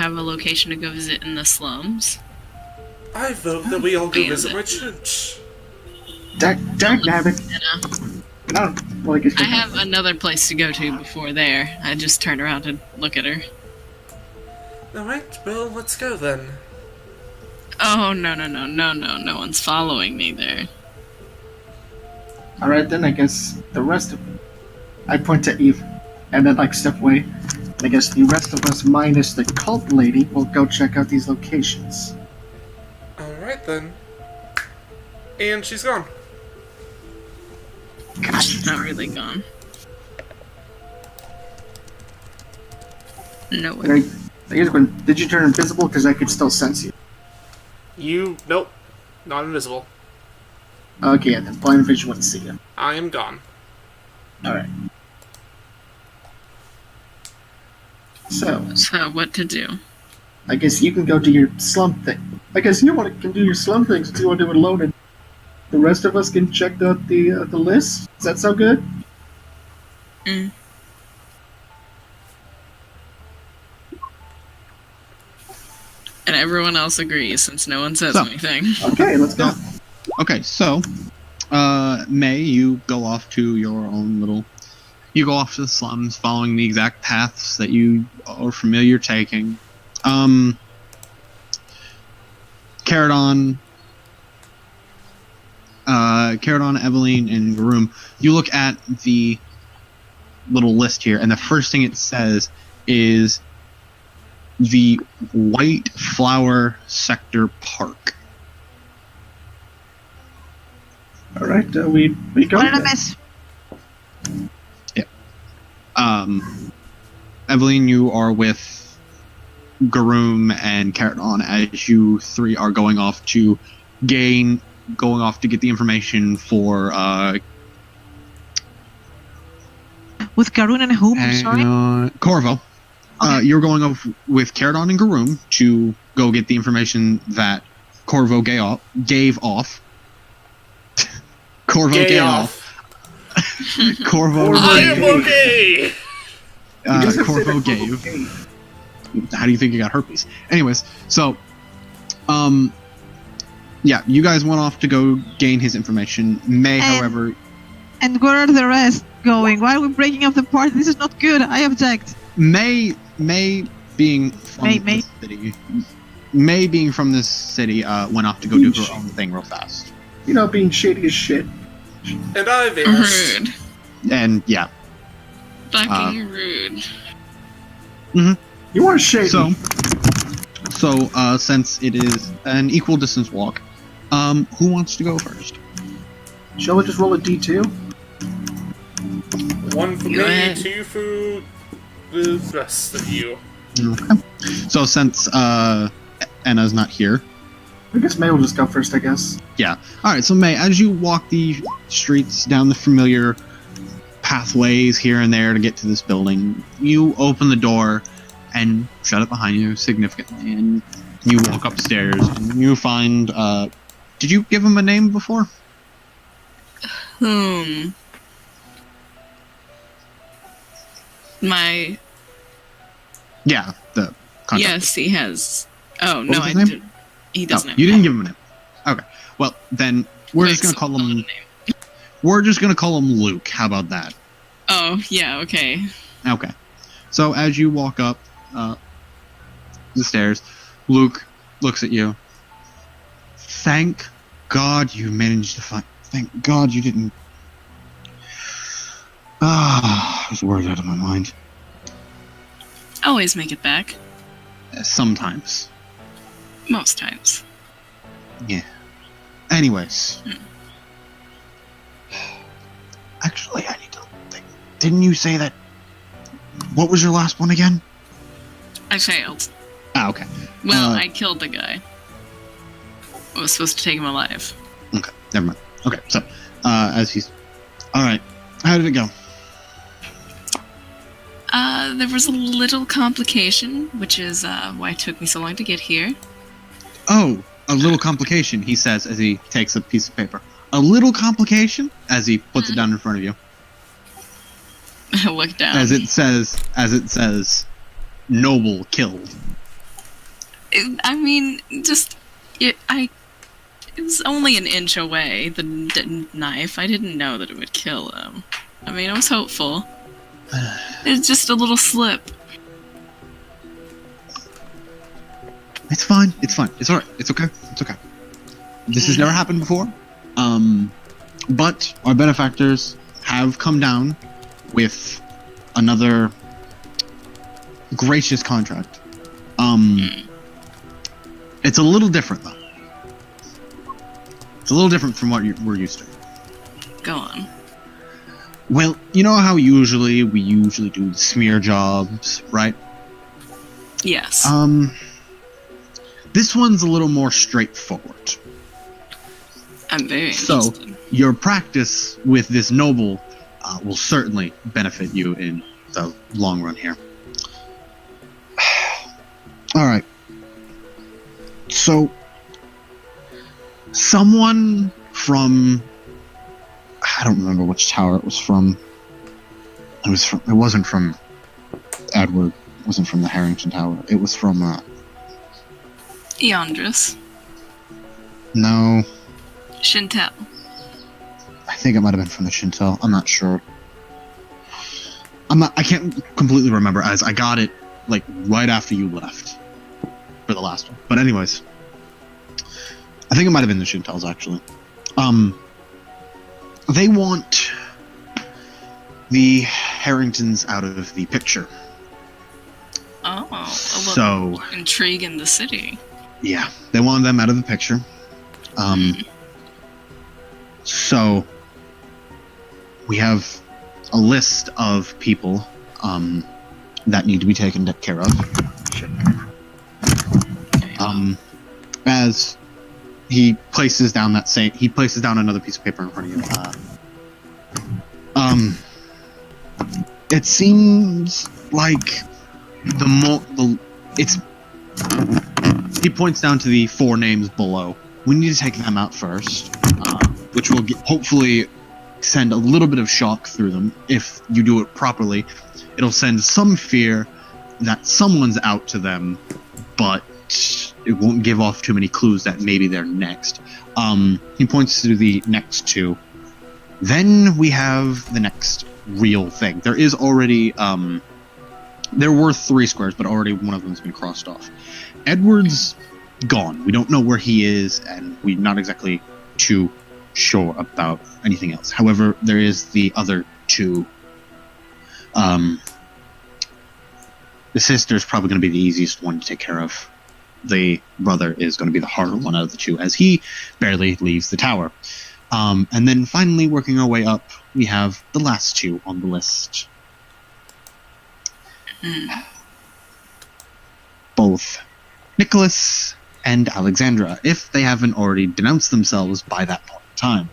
have a location to go visit in the slums? I vote that we all go visit my church. Dagnabbit. I have another place to go to before there. I just turned around to look at her. Alright, well, let's go then. Oh, no one's following me there. Alright then, I guess the rest of... I point to Eve, and then step away. I guess the rest of us, minus the cult lady, will go check out these locations. Alright then. And she's gone. She's not really gone. No way. Did you turn invisible? Because I could still sense you. Nope. Not invisible. Okay, then blind vision wouldn't see you. I am gone. Alright. So, what to do? I guess you can go do your slum thing. I guess you can do your slum thing since you want to do it alone, and the rest of us can check out the list. Does that sound good? Mm. And everyone else agrees since no one says anything. Okay, let's go. Okay, so, May, you go off to your own little... You go off to the slums, following the exact paths that you are familiar taking. Caradon, Eveline, and Garoom, you look at the little list here, and the first thing it says is the White Flower Sector Park. Alright, we go. What did I miss? Eveline, you are with Garoom and Caradon as you three are going off to get the information for With Garoon and whom? I'm sorry. Corvo. Okay. You're going off with Caradon and Garoom to go get the information that Corvo gave off. Corvo gave off. Corvo I am okay! Corvo gave. How do you think you got herpes? Anyways, so, yeah, you guys went off to go gain his information. May, however... And where are the rest going? Why are we breaking up the party? This is not good. I object. May being from this city... May being from this city, went off to go do her own thing real fast. You know, being shady as shit. And I vanished. Rude. And, yeah. Fucking rude. Mm-hmm. You are shady. So, since it is an equal distance walk, who wants to go first? Shall we just roll a D2? One for me, two for the rest of you. Okay. So since Anna's not here, I guess May will just go first, I guess. yeah. Alright, so May, as you walk the streets down the familiar pathways here and there to get to this building, you open the door and shut it behind you significantly, and you walk upstairs and you find did you give him a name before? My... Yeah, the contact. Yes, he has... Oh, What no, was his I name? didn't. He doesn't No, have you a didn't name. give him a name. Okay. Well, then we're just gonna call Not a him. name. We're just gonna call him Luke. How about that? Oh, yeah, okay. Okay. So as you walk up the stairs, Luke looks at you. Thank God you managed to find. Thank God you didn't. Those words out of my mind. Always make it back. Sometimes. Most times. Yeah. Anyways. Actually, I need to think. Didn't you say that? What was your last one again? I failed. Okay. Well, I killed the guy. I was supposed to take him alive. Okay, never mind. Okay, so, as he's... Alright, how did it go? There was a little complication, which is, why it took me so long to get here. Oh, a little complication, he says as he takes a piece of paper. A little complication? As he puts it down in front of you. I look down. As it says, Noble killed. I mean, just it was only an inch away. The knife. I didn't know that it would kill him. I mean, I was hopeful. It's just a little slip. It's fine. It's fine. It's alright. It's okay. It's okay. This has never happened before. But our benefactors have come down with another gracious contract. It's a little different though. It's a little different from what we're used to. Go on. Well, you know how we usually do the smear jobs, right? Yes. This one's a little more straightforward. I'm very So, interested. your practice with this noble will certainly benefit you in the long run here. Alright. So, someone from... I don't remember which tower it was from. It wasn't from Edward. It wasn't from the Harrington Tower. It was from, Eondris. no... Shintel. I think it might have been from the Shintel. I'm not sure. I can't completely remember, as I got it like right after you left for the last one. But anyways, I think it might have been the Shintels actually. They want the Harringtons out of the picture. Oh, a So little intrigue in the city. yeah, they want them out of the picture. So we have a list of people that need to be taken care of. As he places down another piece of paper in front of you. It seems like he points down to the 4 names below. We need to take them out first, which will hopefully send a little bit of shock through them. If you do it properly, it'll send some fear that someone's out to them, but it won't give off too many clues that maybe they're next. He points to the next 2. Then we have the next real thing. There is already, there were 3 squares, but already one of them's been crossed off. Edward's gone. We don't know where he is, and we're not exactly too sure about anything else. However, there is the other 2. The sister's probably going to be the easiest one to take care of. The brother is going to be the harder one out of the 2, as he barely leaves the tower. And then finally, working our way up, we have the last 2 on the list. Both Nicholas and Alexandra, if they haven't already denounced themselves by that point in time.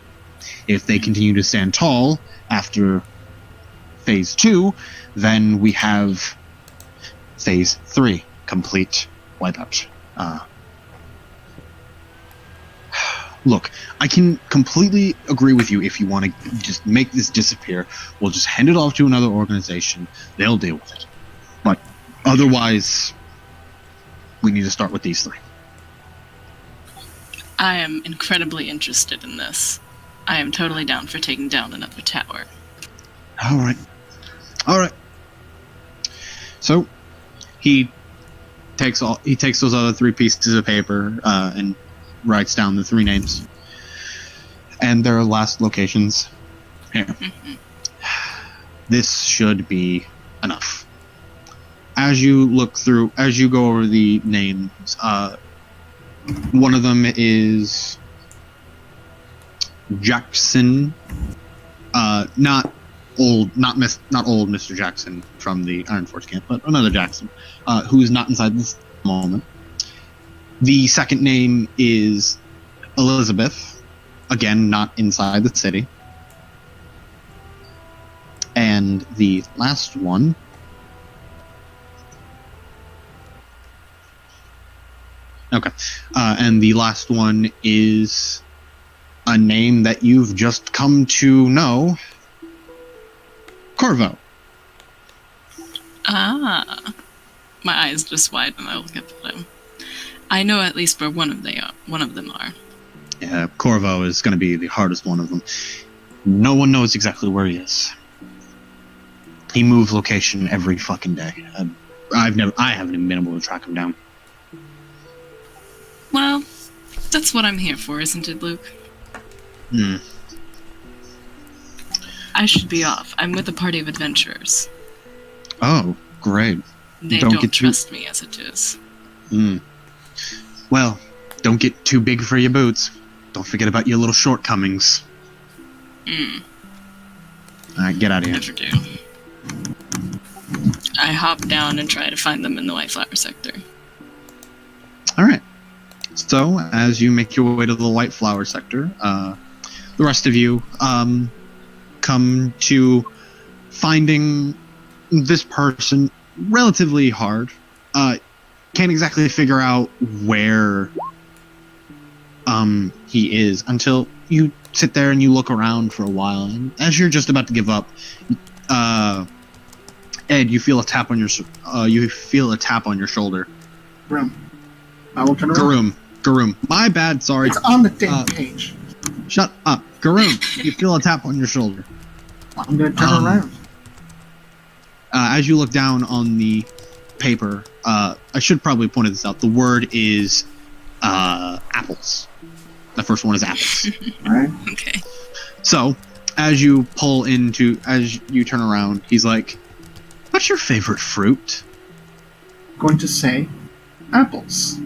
If they continue to stand tall after Phase 2, then we have Phase 3, complete wipeout. Look, I can completely agree with you if you want to just make this disappear. We'll just hand it off to another organization. They'll deal with it. But otherwise, we need to start with these 3. I am incredibly interested in this. I am totally down for taking down another tower. Alright. So, he takes those other 3 pieces of paper and writes down the 3 names. And their last locations here. This should be enough. As you go over the names, one of them is Jackson, not old Mr. Jackson from the Iron Force camp, but another Jackson, who is not inside this moment. The second name is Elizabeth, again, not inside the city. And the last one and the last one is a name that you've just come to know, Corvo. Ah. My eyes just widen and I look up at him. I know at least where one of them are. Yeah, Corvo is going to be the hardest one of them. No one knows exactly where he is. He moves location every fucking day. I haven't even been able to track him down. Well, that's what I'm here for, isn't it, Luke? Hmm. I should be off. I'm with a party of adventurers. Oh, great. They Don't don't get too- trust me as it is. Hmm. Well, don't get too big for your boots. Don't forget about your little shortcomings. Alright, get out of here. Never do. I hop down and try to find them in the White Flower sector. Alright. So, as you make your way to the White Flower sector, the rest of you come to finding this person relatively hard. Can't exactly figure out where he is until you sit there and you look around for a while. And as you're just about to give up, Ed, you feel a tap on your shoulder. Room. I will turn around. Garoom. My bad. Sorry. It's on the damn page. Shut up, Garoom. You feel a tap on your shoulder. I'm gonna turn around. As you look down on the paper, I should probably point this out. The word is apples. The first one is apples. Alright. Okay. So, as you turn around, he's like, "What's your favorite fruit?" Going to say apples.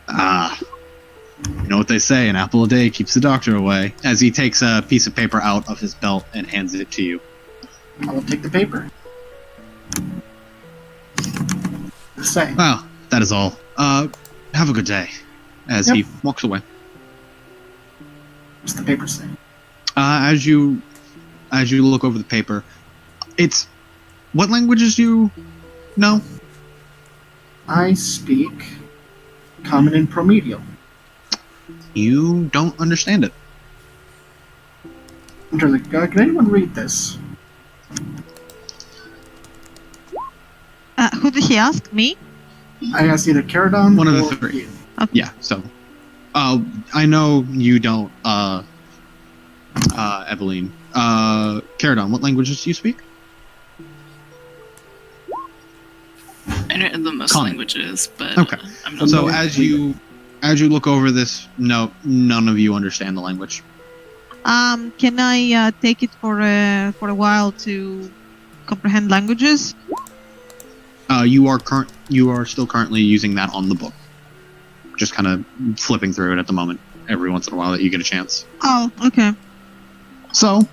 You know what they say, an apple a day keeps the doctor away. As he takes a piece of paper out of his belt and hands it to you. I will take the paper. Say. Well, that is all. Have a good day. As he walks away. What's the paper say? As you look over the paper, it's... What languages do you know? I speak Common and Promedial. You don't understand it. I'm just like, can anyone read this? Who did he ask? Me? I asked either Caradon One of or the three. you. Yeah, so... I know you don't, Eveline. Caradon, what languages do you speak? I don't know most Common. languages, but Okay. I'm not. So as you look over this, no, none of you understand the language. Can I take it for a while to comprehend languages? You are still currently using that on the book. Just kind of flipping through it at the moment. Every once in a while that you get a chance. Oh, okay. So, That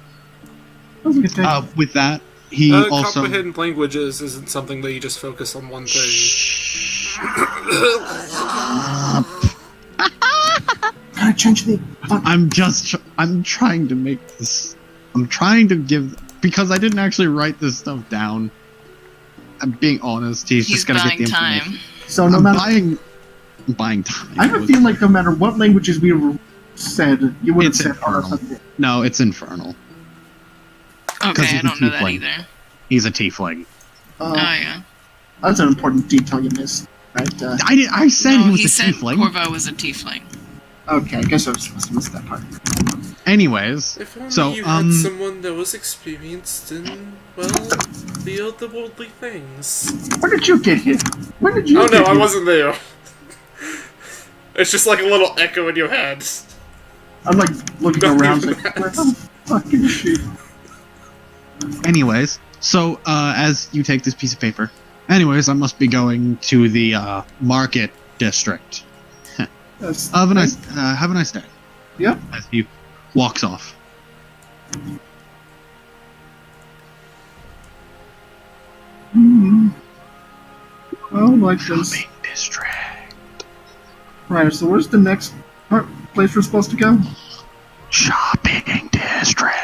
was a good day. with that, he also... Comprehend languages isn't something that you just focus on one thing. Can I change the font? I'm trying to make this... I'm trying to give... Because I didn't actually write this stuff down. I'm being honest. He's just gonna get the buying information. time. So no matter, I'm buying time. I don't feel like no matter what languages we said, you would have It's said infernal. something. No, it's infernal. Okay, he's I don't know that tiefling. either. He's a tiefling. Oh yeah. That's an important detail you missed, right? I said No, he was he a said tiefling. Corvo was a tiefling. Okay, I guess I was supposed to miss that part. Anyways, If only so you had someone that was experienced in, well, the otherworldly things. Where did you get here? When did you Oh get no, I here? wasn't there. It's just like a little echo in your head. I'm like looking Not around even like, that. where the fuck is she? anyways, so as you take this piece of paper, anyways, I must be going to the market district. That's- Have a nice day. Yep. As he walks off. Hmm. Well, like this. Shopping district. Right, so where's the next place we're supposed to go? Shopping district.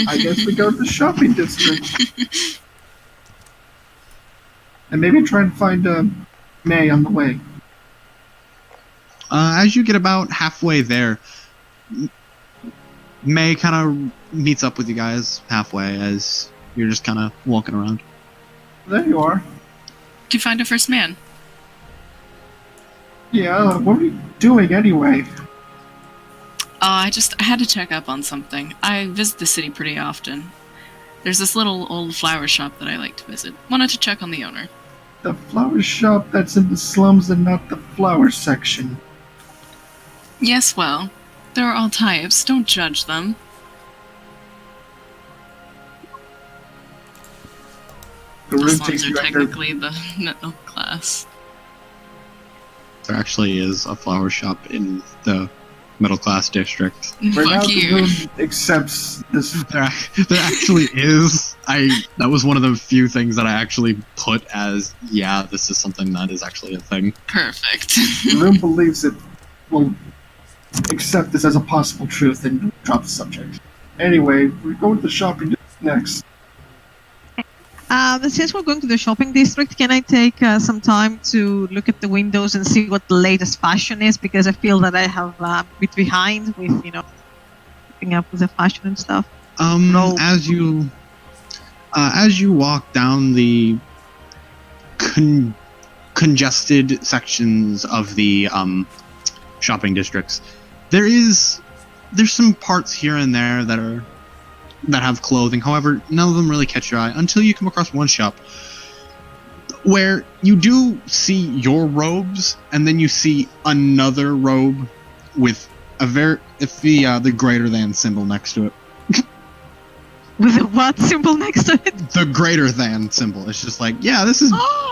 I guess we go to the shopping district. And maybe try and find May on the way. As you get about halfway there, May kind of meets up with you guys halfway as you're just kind of walking around. There you are. Did you find a first man? Yeah, what are you doing anyway? I had to check up on something. I visit the city pretty often. There's this little old flower shop that I like to visit. Wanted to check on the owner. The flower shop that's in the slums and not the flower section. Yes, well, there are all types. Don't judge them. The The room slums takes are you under. technically the middle class. There actually is a flower shop in the middle class district. Right now, Fuck the you. room accepts this. There actually is. That was one of the few things that I actually put as, yeah, this is something that is actually a thing. Perfect. The room believes it will accept this as a possible truth and drop the subject. Anyway, we're going to the shopping district next. Since we're going to the shopping district, can I take some time to look at the windows and see what the latest fashion is? Because I feel that I have a bit behind with, keeping up with the fashion and stuff. No. As you walk down the congested sections of the shopping districts, there's some parts here and there that have clothing. However, none of them really catch your eye until you come across one shop where you do see your robes, and then you see another robe with the greater than symbol next to it. With a what symbol next to it? The greater than symbol. It's just like, yeah, this is Oh!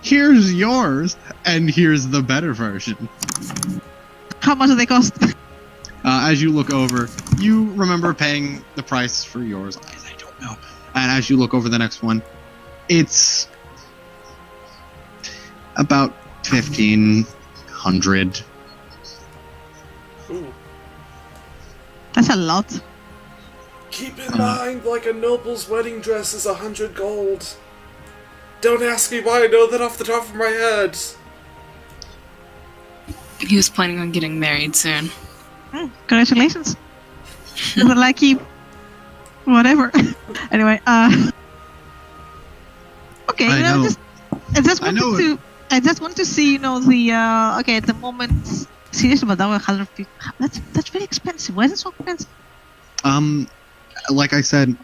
here's yours, and here's the better version. How much do they cost? As you look over, you remember paying the price for yours. I don't know. And as you look over the next one, it's about 1,500. Ooh. That's a lot. Keep in mind, like a noble's wedding dress is 100 gold. Don't ask me why I know that off the top of my head. He was planning on getting married soon. Congratulations. Doesn't like you. Whatever. Anyway, okay, I know. I just I know want to see, the okay, at the moment, seriously, but that was 150. That's very expensive. Why is it so expensive? Like I said,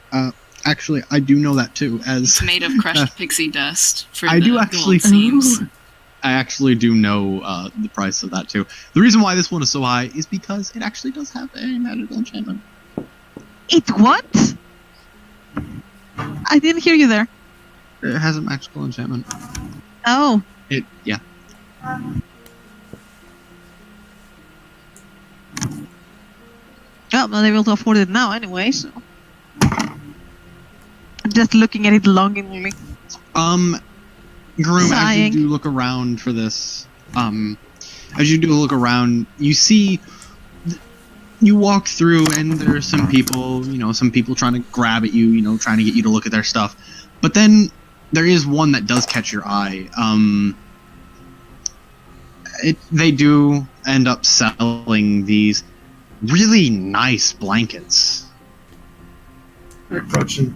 actually, I do know that too. It's made of crushed pixie dust for I the do actually gold seams. I actually do know the price of that too. The reason why this one is so high is because it actually does have a magical enchantment. It what? I didn't hear you there. It has a magical enchantment. Oh, Yeah. well, not able to afford it now anyway, so. I'm just looking at it longingly. Groom, as you Sighing. do look around for this, as you do look around, you see, you walk through and there are some people, some people trying to grab at you, trying to get you to look at their stuff. But then there is one that does catch your eye. They do end up selling these really nice blankets. We're approaching.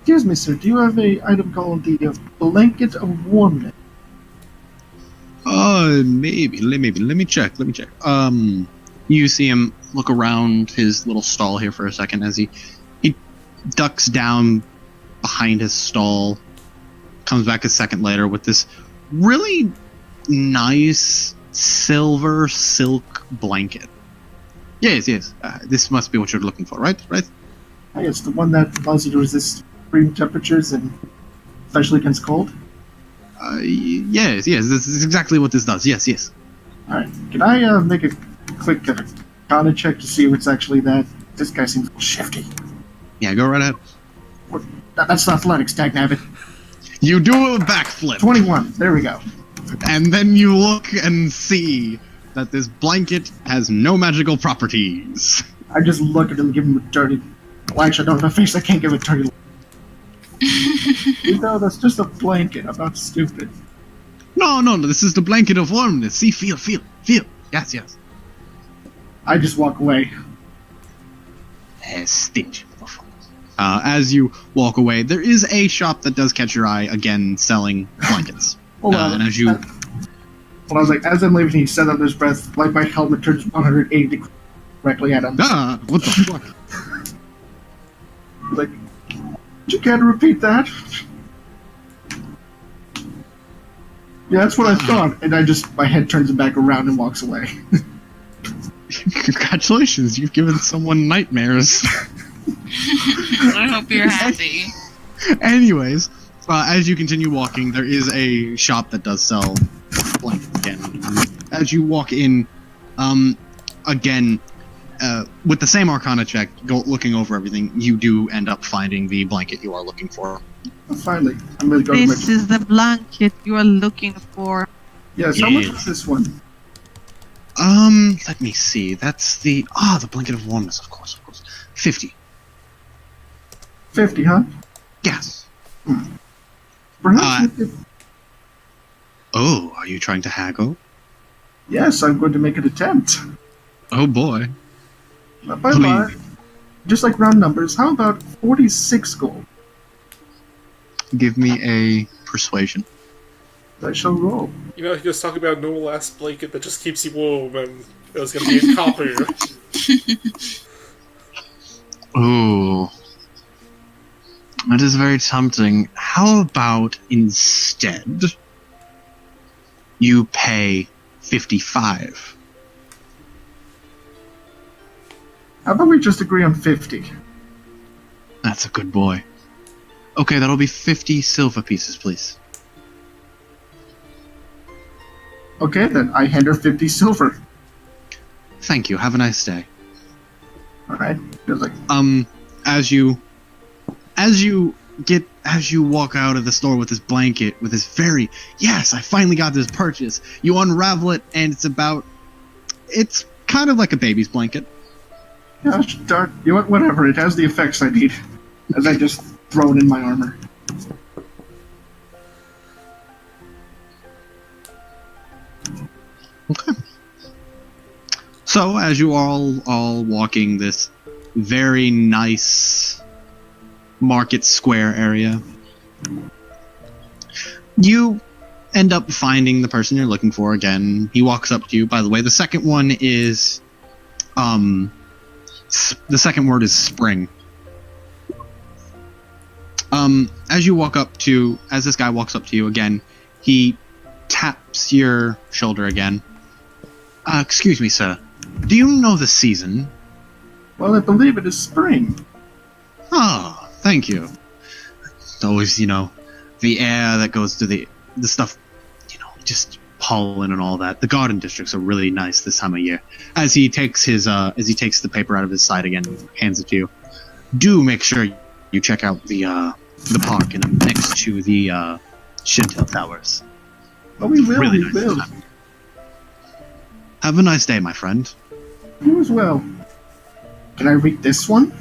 Excuse me, sir. Do you have a item called the blanket of warmness? Maybe. Let me check. You see him look around his little stall here for a second as he ducks down behind his stall, comes back a second later with this really nice silver silk blanket. Yes. This must be what you're looking for, right? I guess the one that allows you to resist extreme temperatures and especially against cold. Yes. This is exactly what this does. Yes. Alright, can I make a quick Arcana check to see if it's actually that? This guy seems a little shifty. Yeah, go right ahead. That's athletics, dagnabbit. You do a backflip. 21, there we go. And then you look and see that this blanket has no magical properties. I just look at him and give him a dirty... Well, actually, I don't have a face, I can't give a dirty look. That's just a blanket, I'm not stupid. No, this is the blanket of warmness. See, feel. Yes. I just walk away. Stingy. As you walk away, there is a shop that does catch your eye, again, selling blankets. Hold on. And as you... Well, I was like, as I'm leaving, he said under his breath, like my helmet turns 180 degrees directly at him. Ah, what the fuck? Like, you can't repeat that. Yeah, that's what I thought. And my head turns back around and walks away. Congratulations, you've given someone nightmares. I hope you're happy. Anyways, as you continue walking, there is a shop that does sell blankets again. As you walk in, again, with the same Arcana check, looking over everything, you do end up finding the blanket you are looking for. Finally, I'm really going This is the blanket you are looking for. Yes, how much is this one? Let me see. That's the blanket of warmness, of course. 50. 50, huh? Yes. Perhaps we could... Oh, are you trying to haggle? Yes, I'm going to make an attempt. Oh boy. Bye-bye. Just like round numbers, how about 46 gold? Give me a persuasion. I shall roll. You know, he was talking about a normal ass blanket that just keeps you warm, and it was gonna be a copper. Ooh. That is very tempting. How about instead you pay 55? How about we just agree on 50? That's a good boy. Okay, that'll be 50 silver pieces, please. Okay, then I hand her 50 silver. Thank you. Have a nice day. Alright. Feels like... As you walk out of the store with this blanket, with this yes, I finally got this purchase. You unravel it, and it's kind of like a baby's blanket. Gosh darn. You know what? Whatever. It has the effects I need. As I just throw it in my armor. Okay. So, as you all walking this very nice market square area, you end up finding the person you're looking for again. He walks up to you. By the way, the second one is, the second word is spring. As this guy walks up to you again, he taps your shoulder again. Excuse me, sir. Do you know the season? Well, I believe it is spring. Oh, thank you. It's always, the air that goes to the stuff, just pollen and all that. The garden districts are really nice this time of year. As he takes the paper out of his side again and hands it to you, do make sure you check out the park and next to the Shintel Towers. Oh, we will, Really we nice will. time. Have a nice day, my friend. You as well. Can I read this one?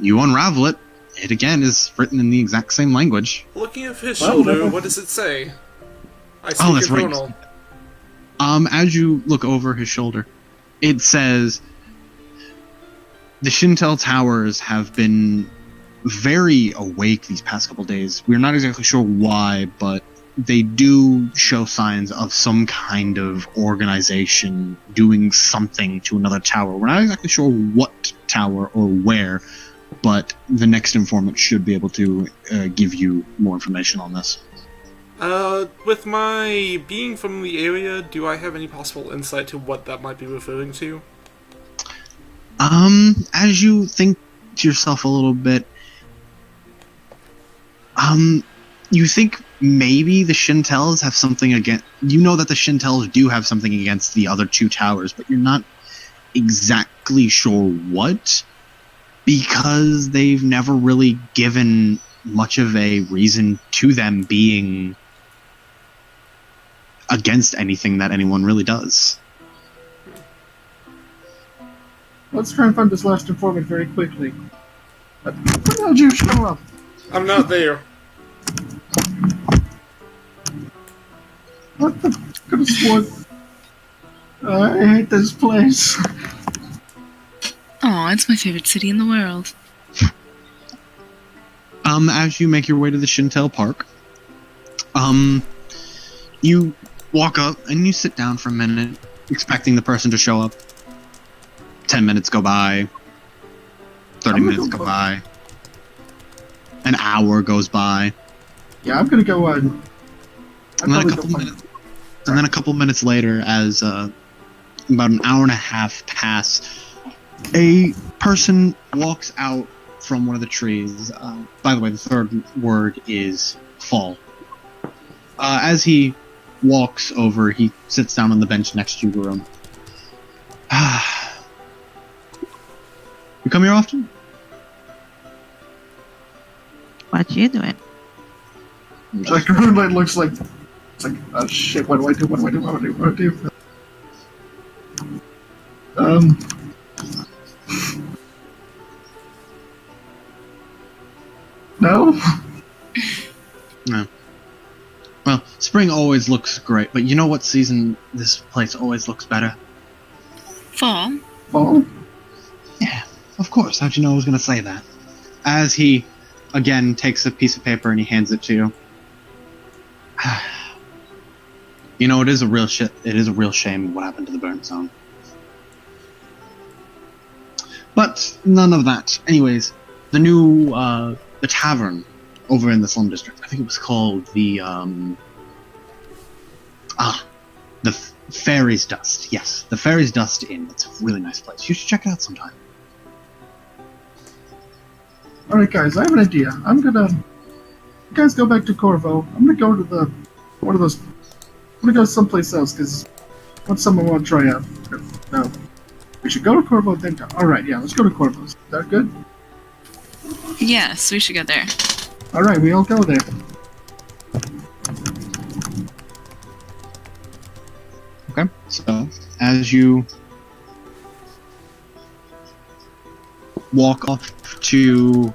You unravel it. It again is written in the exact same language. Looking at his Well, shoulder, never- what does it say? I speak That's right. Infernal. As you look over his shoulder, it says, the Shintel Towers have been very awake these past couple days. We're not exactly sure why, but they do show signs of some kind of organization doing something to another tower. We're not exactly sure what tower or where, but the next informant should be able to give you more information on this. With my being from the area, do I have any possible insight to what that might be referring to? As you think to yourself a little bit, you think maybe the Shintels have something against... You know that the Shintels do have something against the other two towers, but you're not exactly sure what, because they've never really given much of a reason to them being against anything that anyone really does. Let's try and find this last informant very quickly. When did you show up? I'm not there. What the... Could have sworn... I hate this place. Oh, it's my favorite city in the world. As you make your way to the Shintel Park, You walk up and you sit down for a minute, expecting the person to show up. 10 minutes go by. 30 minutes go by. An hour goes by. Yeah, I'm gonna go on. And then a couple minutes later, as about an hour and a half pass, a person walks out from one of the trees. By the way, the third word is fall. As he walks over, he sits down on the bench next to Gurum. You come here often? What you doing? Like, it looks like, it's like, oh shit, what do I do? What do I do? What do I do? What do I do? No? No. Well, spring always looks great, but you know what season this place always looks better? Fall. Fall? Yeah, of course. How'd you know I was going to say that? As he, again, takes a piece of paper and he hands it to you. You know, it is a real shame what happened to the burn zone. But none of that. Anyways, the new, the tavern over in the Slum District. I think it was called the Fairy's Dust. Yes, the Fairy's Dust Inn. It's a really nice place. You should check it out sometime. Alright guys, I have an idea. You guys go back to Corvo. I'm gonna go to I'm gonna go someplace else, because what's someone want to try out? No. We should go to Corvo, then alright, yeah, let's go to Corvo. Is that good? Yes, we should go there. Alright, we all go there. Okay, so as you walk off to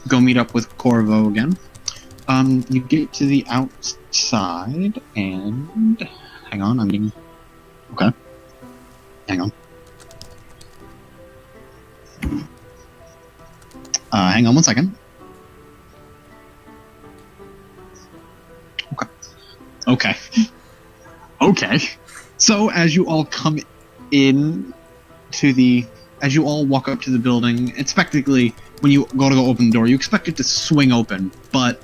go meet up with Corvo again, you get to the outside and hang on, okay. Hang on. Hang on one second. Okay. Okay. So as you all come in as you all walk up to the building, expectedly, when you go open the door, you expect it to swing open, but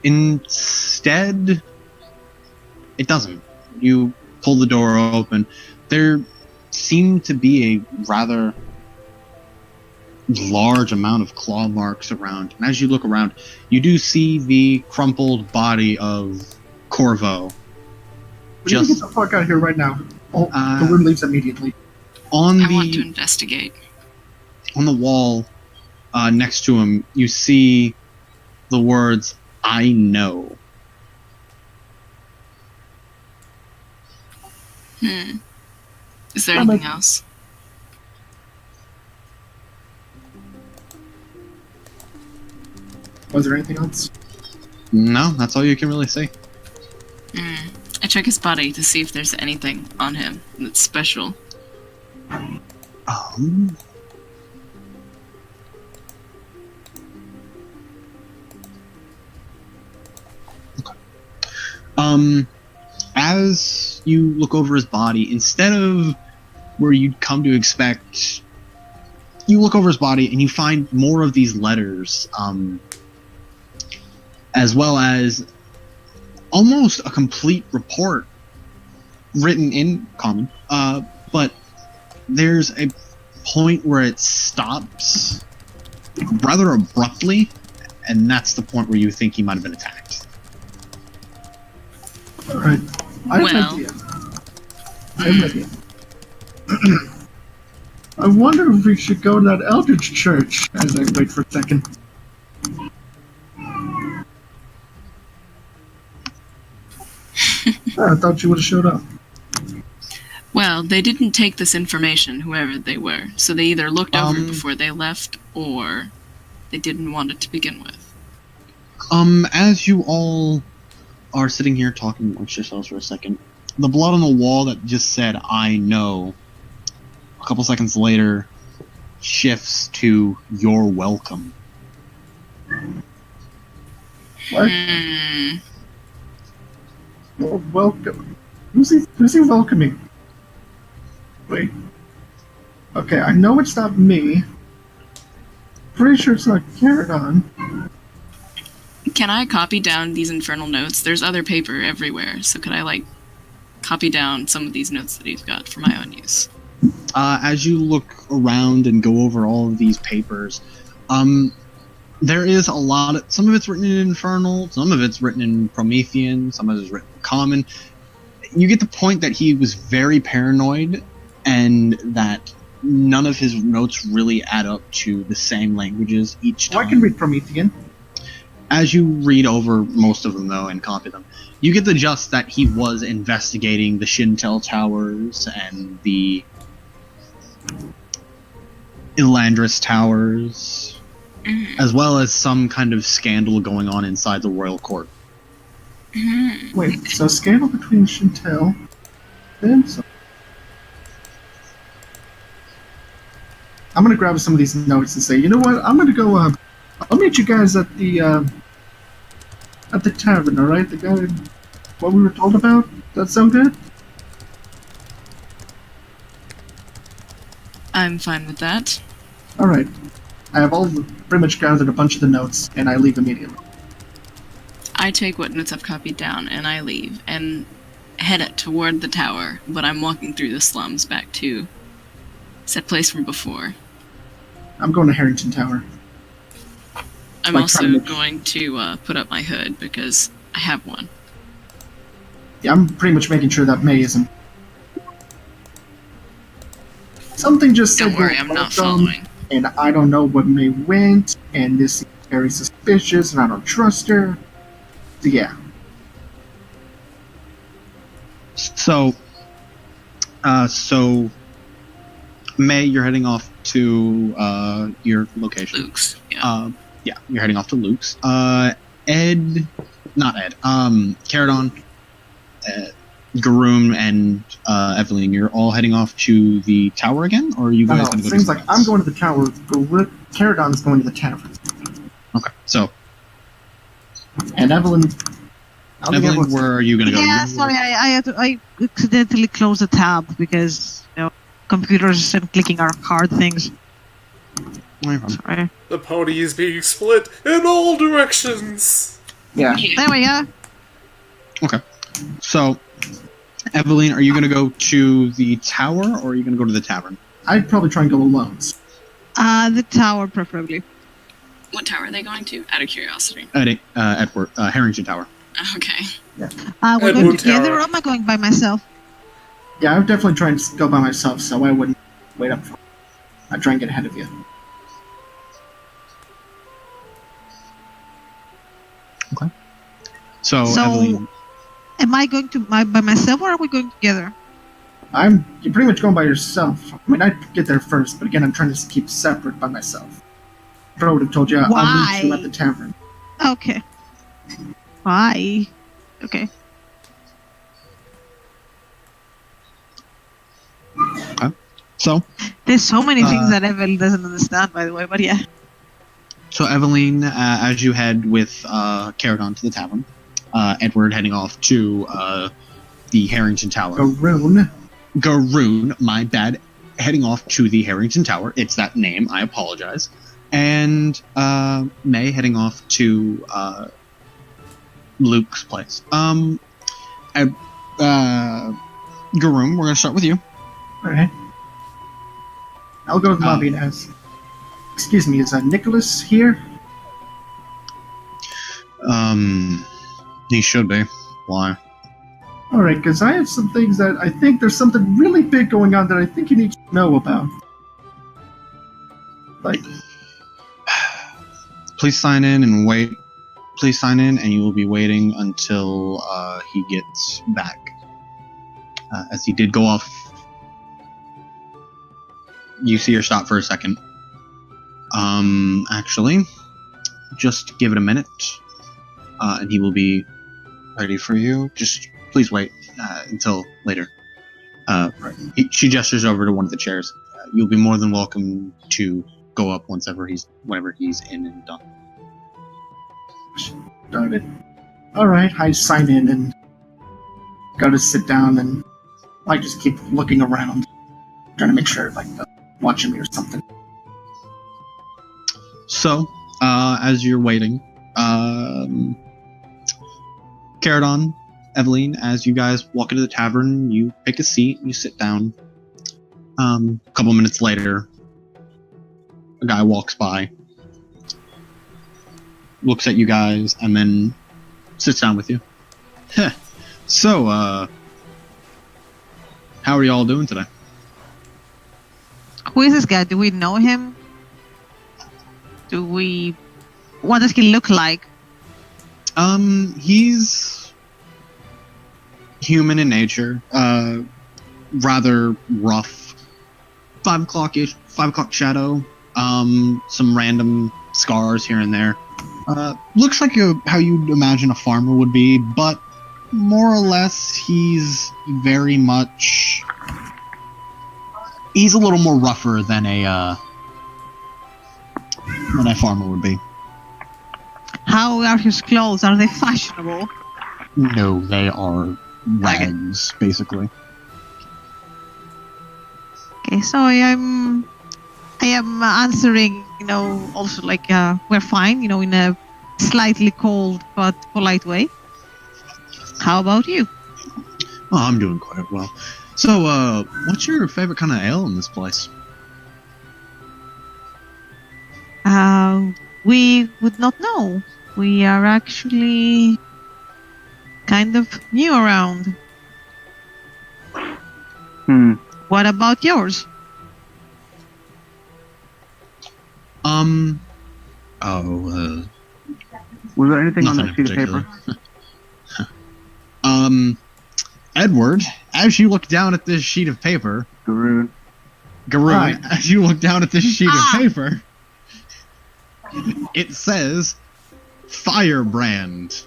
instead, it doesn't. You pull the door open. There seem to be a rather large amount of claw marks around, and as you look around, you do see the crumpled body of Corvo. We need to get the fuck out of here right now. The room leaves immediately. I want to investigate. On the wall next to him, you see the words, "I know." Is there anything else? Was there anything else? No, that's all you can really see. I check his body to see if there's anything on him that's special. As you look over his body, instead of where you'd come to expect, you look over his body and you find more of these letters, as well as almost a complete report written in common, but there's a point where it stops rather abruptly, and that's the point where you think he might have been attacked. Alright. I have an idea. I wonder if we should go to that Eldritch Church as I wait for a second. I thought you would have showed up. Well, they didn't take this information, whoever they were, so they either looked over it before they left, or they didn't want it to begin with. As you all are sitting here talking amongst yourselves for a second, the blood on the wall that just said, "I know," a couple seconds later shifts to "You're welcome." What? Oh, welcome. Who's he welcoming? Wait. Okay, I know it's not me. Pretty sure it's not Caradon. Can I copy down these infernal notes? There's other paper everywhere, so could I, like, copy down some of these notes that he's got for my own use? As you look around and go over all of these papers, there is a lot of, some of it's written in Infernal, some of it's written in Promethean, some of it's written in Common. You get the point that he was very paranoid, and that none of his notes really add up to the same languages each time. Oh, I can read Promethean. As you read over most of them, though, and copy them, you get the gist that he was investigating the Shintel Towers and the Elandris Towers, as well as some kind of scandal going on inside the royal court. Wait, so scandal between Shintel and so I'm gonna grab some of these notes and say, you know what? I'm gonna go. I'll meet you guys at the tavern. All right, the guy, what we were told about. Does that sound good? I'm fine with that. All right. I have pretty much gathered a bunch of the notes, and I leave immediately. I take what notes I've copied down, and I leave, and head toward the tower, but I'm walking through the slums back to set place from before. I'm going to Harrington Tower. I'm Like also trying to- going to put up my hood, because I have one. Yeah, I'm pretty much making sure that May isn't. Something just said Don't worry, you're I'm not welcome, following. and I don't know what May went, and this is very suspicious, and I don't trust her. So yeah. So May, you're heading off to your location. Luke's, yeah. Yeah, you're heading off to Luke's. Caradon, Garoon, and Evelyn, you're all heading off to the tower again, or are you guys No, going it to go seems to like I'm going to the tower. Caradon is going to the tavern, Okay, so and Evelyn. I don't think Evelyn, Evelyn's- where are you going to go? Yeah, sorry, I accidentally closed the tab because computers and clicking are hard things. No problem. Sorry. The pony is being split in all directions. Yeah. There we go. So, Evelyn, are you going to go to the tower, or are you going to go to the tavern? I'd probably try and go alone. The tower, preferably. What tower are they going to? Out of curiosity. Harrington Tower. Okay. We're going Edward together, Tower. or am I going by myself? Yeah, I'm definitely trying to go by myself, so I wouldn't wait up for. I'd try and get ahead of you. So, So- Evelyn, Am I going to by myself, or are we going together? You're pretty much going by yourself. I mean, I'd get there first, but again, I'm trying to keep separate by myself. I would have told you, I'll meet you Why? at the tavern. Okay. Bye. Okay. so There's so many things that Evelyn doesn't understand, by the way, but yeah. Evelyn, as you head with Caradon to the tavern, Edward heading off to the Harrington Tower. Garoon. My bad, heading off to the Harrington Tower. It's that name, I apologize. And May heading off to Luke's place. Garoon, we're going to start with you. Alright. I'll go to the lobby and ask. Excuse me, is Nicholas here? He should be. Why? Alright, because I have some things that I think there's something really big going on that I think you need to know about. Like, Please sign in and wait. Please sign in, and you will be waiting until he gets back. As he did go off. You see her stop for a second. Actually, just give it a minute, and he will be ready for you. Just please wait until later. She gestures over to one of the chairs. You'll be more than welcome to go up whenever he's in and done. Darn it. Alright, I sign in and go to sit down, and I just keep looking around, trying to make sure, like, watching me or something. So, as you're waiting, Caradon, Eveline, as you guys walk into the tavern, you pick a seat, you sit down. A couple minutes later, a guy walks by, looks at you guys, and then sits down with you. So, how are you all doing today? Who is this guy? Do we know him? What does he look like? He's human in nature, rather rough. 5 o'clock shadow, some random scars here and there. Looks like how you'd imagine a farmer would be, but more or less he's very much... He's a little more rougher than a farmer would be. How are his clothes? Are they fashionable? No, they are rags, basically. Okay, so I am answering, also like, we're fine, in a slightly cold but polite way. How about you? Oh, I'm doing quite well. So, what's your favorite kind of ale in this place? We would not know. We are actually kind of new around. What about yours? Was there anything on nothing that sheet of particular. paper? Edward, as you look down at this sheet of paper, Garoon. Garou, as you look down at this sheet Ah! of paper, it says Firebrand.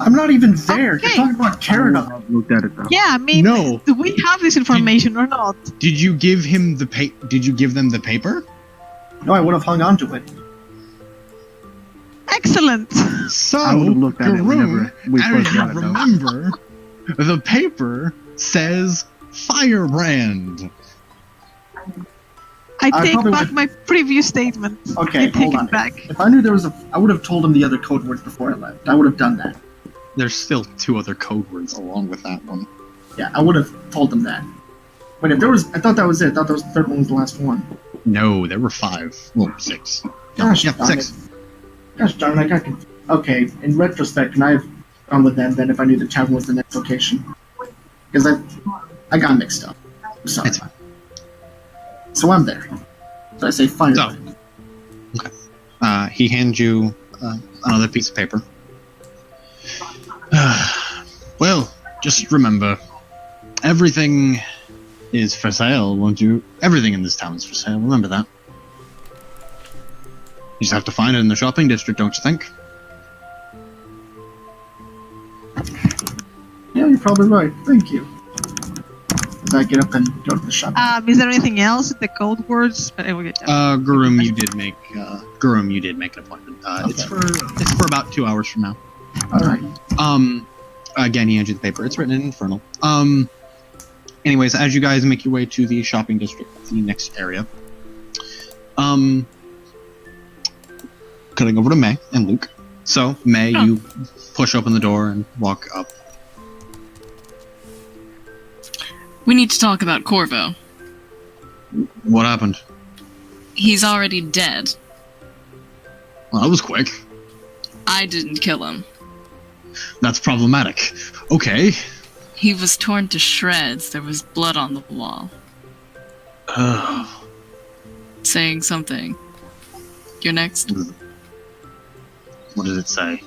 I'm not even there. Okay. You're talking about Caradon. I looked at it though. Yeah, I mean, No. do we have this information or not? Did you give him the Did you give them the paper? No, I would have hung on to it. Excellent. So, I would have looked at it Garou, whenever we as first you got it, though. remember, the paper says Firebrand. I take probably back would- my previous statement. Okay, I take hold it on. back. If I knew there was I would have told him the other code words before I left. I would have done that. There's still 2 other code words along with that one. Yeah, I would have told him that. Wait, if there was, I thought that was it. I thought the third one was the last one. No, there were 5. Well, 6. Gosh, Yeah, darn 6. it. Gosh darn it, I got confused. Okay, in retrospect, can I have gone with them then if I knew the tavern was the next location? Because I got mixed up. I'm sorry. It's fine. So I'm there. So I say fire. So. He hands you another piece of paper. Well, just remember, everything is for sale, won't you? Everything in this town is for sale, remember that. You just have to find it in the shopping district, don't you think? Yeah, you're probably right. Thank you. As I get up and go to the shop. Is there anything else? The code words? But I will get that. Garum, you did make an appointment. It's Okay. for about 2 hours from now. Alright. Again, he hands you the paper. It's written in Infernal. Anyways, as you guys make your way to the shopping district, the next area, cutting over to May and Luke. So, May, you push open the door and walk up. We need to talk about Corvo. What happened? He's already dead. Well, that was quick. I didn't kill him. That's problematic. Okay. He was torn to shreds. There was blood on the wall. Saying something. You're next. What does it say?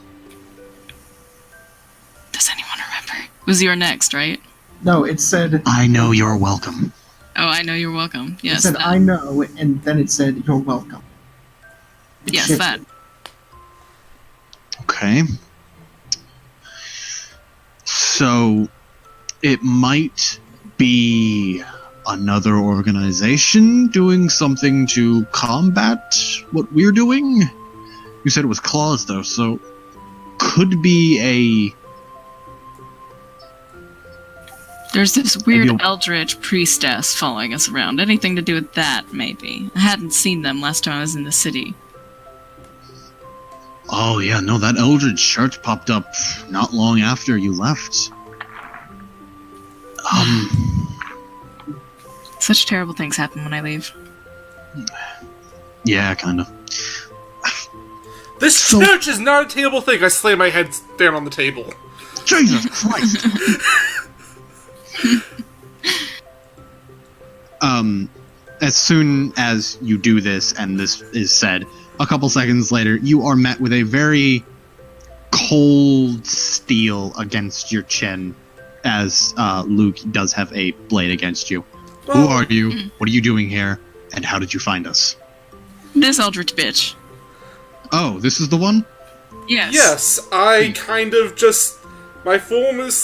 Does anyone remember? It was your next, right? No, it said. I know you're welcome. Oh, I know you're welcome. It Yes, said that. I know, and then it said you're welcome. It Yes, shifted. that. Okay. So, it might be another organization doing something to combat what we're doing? You said it was claws, though, so could be There's this weird Maybe eldritch priestess following us around. Anything to do with that, maybe. I hadn't seen them last time I was in the city. Oh yeah, no, that Eldritch church popped up not long after you left. Such terrible things happen when I leave. Yeah, kind of. This church is not a terrible thing. I slam my head down on the table. Jesus Christ! As soon as you do this and this is said, a couple seconds later, you are met with a very cold steel against your chin as Luke does have a blade against you. Who are you? What are you doing here? And how did you find us? This eldritch bitch. Oh, this is the one? Yes. Yes, I kind of just... My form is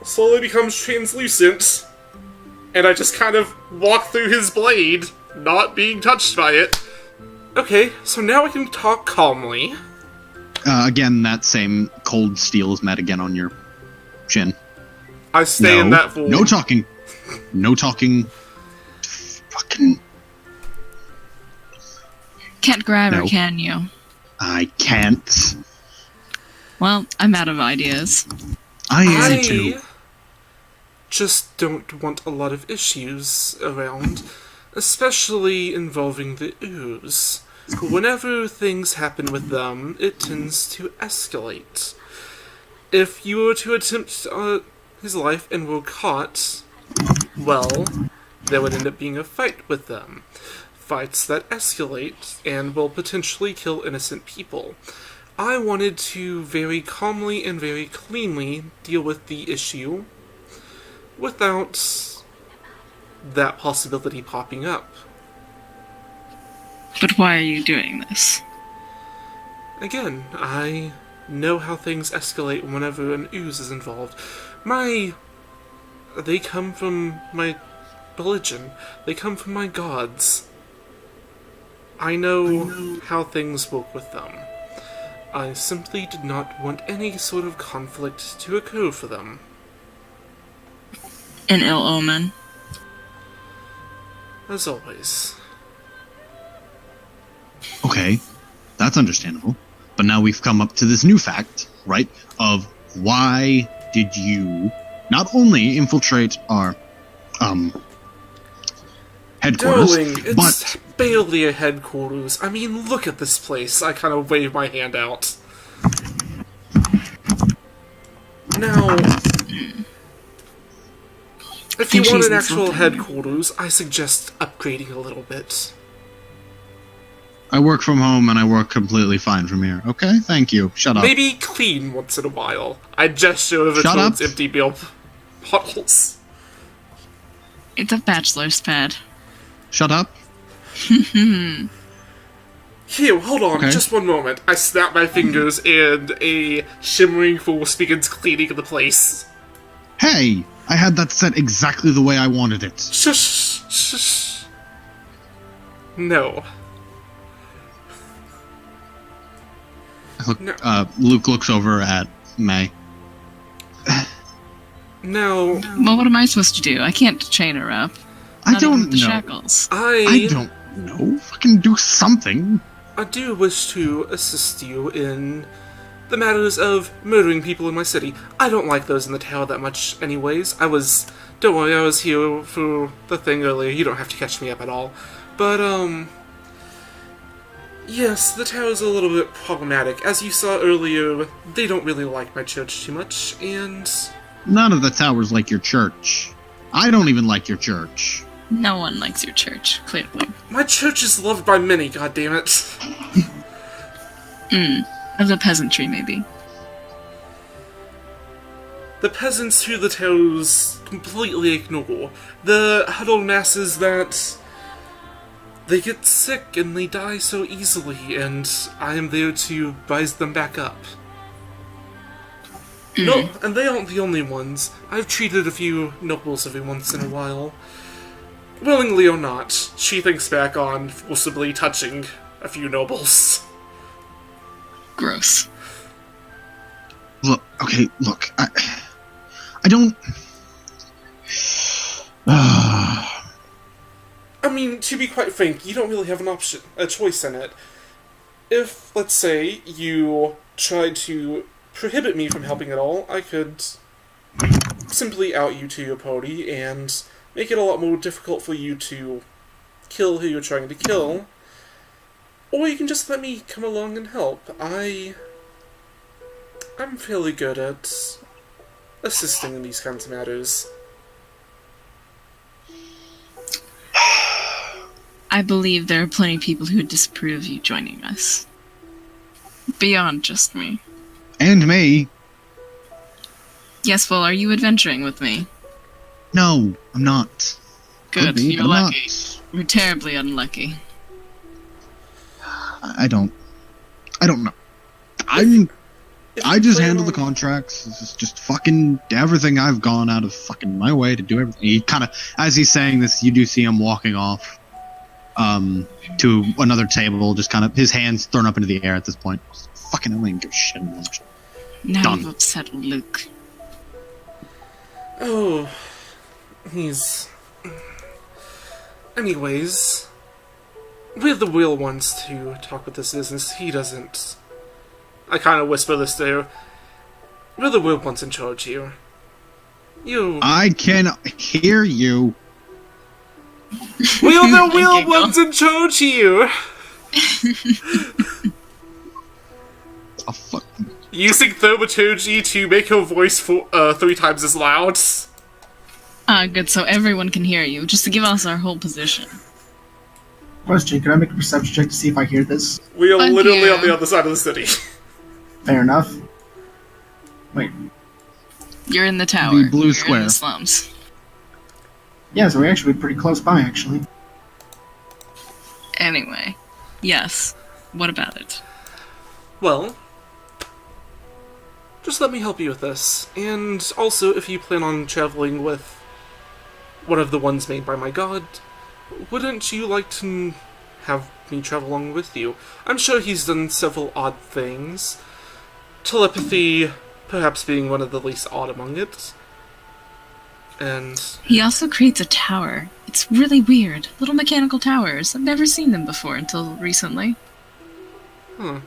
slowly becomes translucent, and I just kind of walk through his blade, not being touched by it. Okay, so now I can talk calmly. Again, that same cold steel is met again on your chin. I stay in that form. No talking. No talking. Fucking... Can't grab her, No. can you? I can't. Well, I'm out of ideas. I am I too. just don't want a lot of issues around, especially involving the ooze. Whenever things happen with them, it tends to escalate. If you were to attempt his life and were caught, well, there would end up being a fight with them. Fights that escalate and will potentially kill innocent people. I wanted to very calmly and very cleanly deal with the issue without that possibility popping up. But why are you doing this? Again, I know how things escalate whenever an ooze is involved. They come from my religion. They come from my gods. I know how things work with them. I simply did not want any sort of conflict to occur for them. An ill omen. As always. Okay, that's understandable. But now we've come up to this new fact, right? Of why did you not only infiltrate our headquarters, Darling, it's but barely a headquarters. I mean, look at this place. I kind of wave my hand out. Now, if you Think want she's an actual insulting you. headquarters, I suggest upgrading a little bit. I work from home and I work completely fine from here. Okay, thank you. Shut up. Maybe clean once in a while. I gesture over Shut towards up. empty beer bottles. It's a bachelor's pad. Shut up. Here, hold on, Okay. just one moment. I snap my fingers and a shimmering force begins cleaning the place. Hey, I had that set exactly the way I wanted it. Shush, shush. No. Look, No. Luke looks over at May. No, Well, what am I supposed to do? I can't chain her up. I Not even don't with the know. shackles. I don't know. Fucking do something. I do wish to assist you in the matters of murdering people in my city. I don't like those in the tower that much anyways. Don't worry, I was here for the thing earlier. You don't have to catch me up at all. But, yes, the tower's a little bit problematic. As you saw earlier, they don't really like my church too much, and None of the towers like your church. I don't even like your church. No one likes your church, clearly. my church is loved by many, goddammit. Of the peasantry, maybe. The peasants who the towers completely ignore. The huddled masses that they get sick and they die so easily, and I am there to rise them back up. No, and they aren't the only ones. I've treated a few nobles every once in a while. Willingly or not, she thinks back on forcibly touching a few nobles. Gross. Okay, look, I don't. I mean, to be quite frank, you don't really have a choice in it. If, let's say, you tried to prohibit me from helping at all, I could simply out you to your party and make it a lot more difficult for you to kill who you're trying to kill. Or you can just let me come along and help. I'm fairly good at assisting in these kinds of matters. I believe there are plenty of people who would disapprove of you joining us. Beyond just me. And me. Yes, well, are you adventuring with me? No, I'm not. Good, Could be, you're but I'm lucky. not. You're terribly unlucky. I don't know. If I you just plan handle the on- contracts. It's just fucking everything. I've gone out of fucking my way to do everything. He kind of, as he's saying this, you do see him walking off, to another table, just kind of his hands thrown up into the air at this point. Fucking, I don't even give a shit anymore. Now Done. you've upset Luke. Oh, he's... Anyways, we're the real ones to talk with this business. He doesn't... I kind of whisper this to her. We're the real ones in charge here. You... I can hear you. We're the real Giggle. ones in charge here! Oh fuck. Using thaumaturgy to make her voice 3 times as loud. Ah, good, so everyone can hear you, just to give us our whole position. Question, can I make a perception check to see if I hear this? We are Fuck literally you. on the other side of the city. Fair enough. Wait. You're in the tower. The blue You're square. in the slums. Yeah, so we're actually pretty close by, actually. Anyway. Yes. What about it? Well, just let me help you with this. And also, if you plan on traveling with one of the ones made by my god, wouldn't you like to have me travel along with you? I'm sure he's done several odd things. Telepathy perhaps being one of the least odd among it. And He also creates a tower. It's really weird. Little mechanical towers. I've never seen them before until recently. Huh.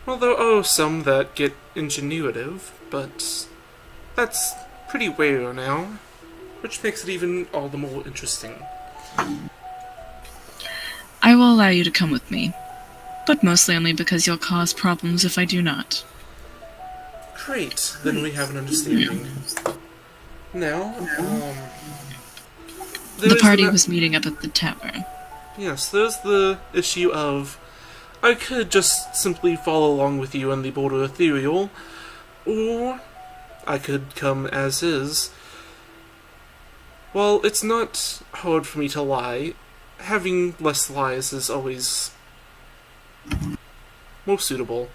Well, there are some that get ingenuitive, but that's pretty rare now, which makes it even all the more interesting. I will allow you to come with me, but mostly only because you'll cause problems if I do not. Great, then we have an understanding. Now, The there's party ma- was meeting up at the tavern. Yes, there's the issue of I could just simply follow along with you in the Border Ethereal, or I could come as is. While it's not hard for me to lie, having less lies is always more suitable.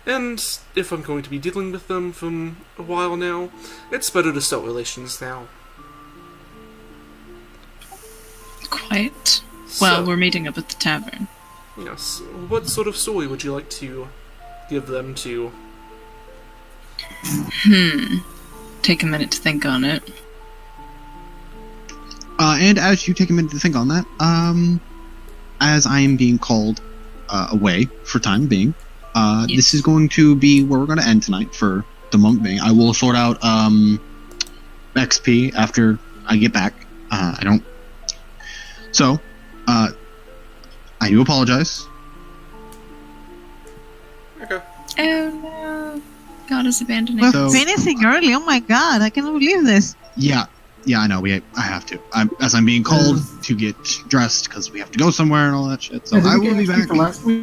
And if I'm going to be dealing with them from a while now, it's better to start relations now. Quite. Well, So- we're meeting up at the tavern. Yes. What sort of story would you like to give them to? Take a minute to think on it. And as you take a minute to think on that, as I am being called away for time being, this is going to be where we're going to end tonight for the moment being. I will sort out XP after I get back. I don't. So, I do apologize. Okay. Oh no. God is abandoning We're So- finishing early. Oh my god, I cannot believe this. Yeah, I know. I have to. As I'm being called to get dressed because we have to go somewhere and all that shit. So Yeah, did I we will get be XP back. for last week?